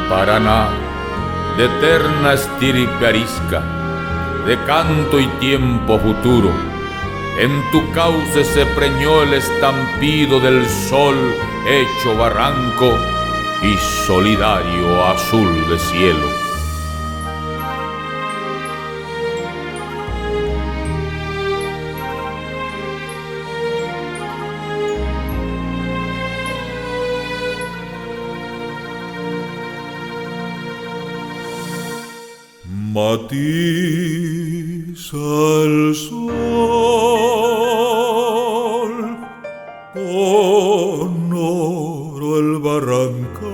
Paraná, de eterna estirpe arisca, de canto y tiempo futuro, en tu cauce se preñó el estampido del sol hecho barranco y solidario azul de cielo. Matiza el sol con oro el barrancal,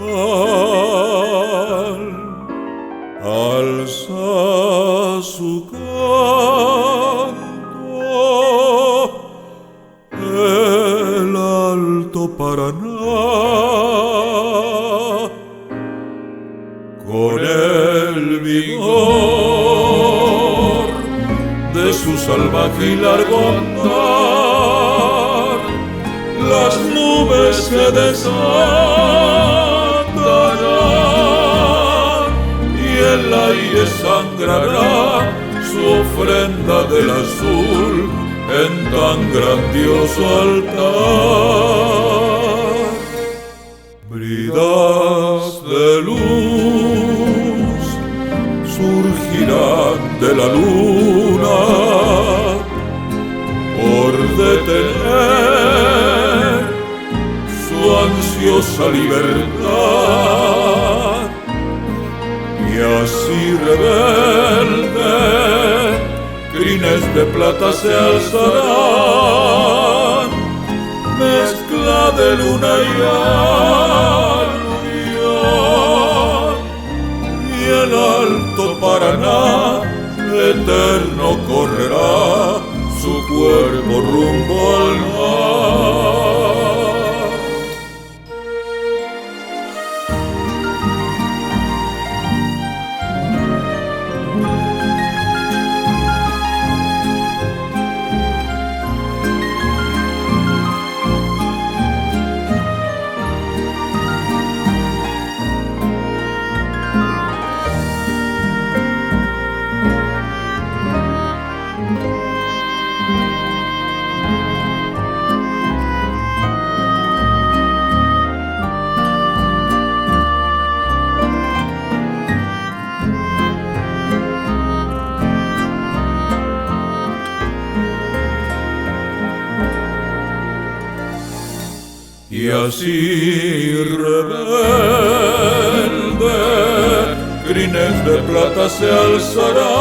alza su canto el alto Paraná, con el vigor de su salvaje y largo andar, las nubes se desatarán y el aire sangrará su ofrenda del azul en tan grandioso altar. Bridas de luz surgirán de la luna por detener su ansiosa libertad, y así rebelde crines de plata se alzarán, mezcla de luna y aluvión, y el alto Paraná eterno correrá su cuerpo rumbo al mar. Y así rebelde, crines de plata se alzarán,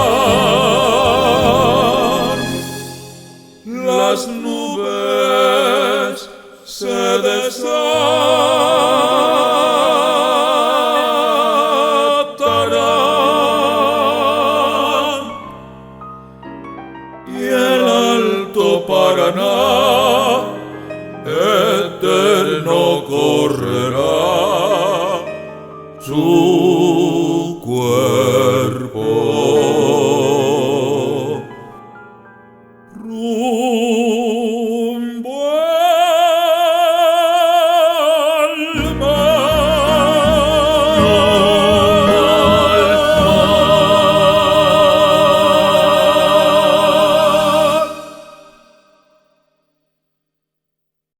las nubes se desatarán y el alto Paraná eterno correrá su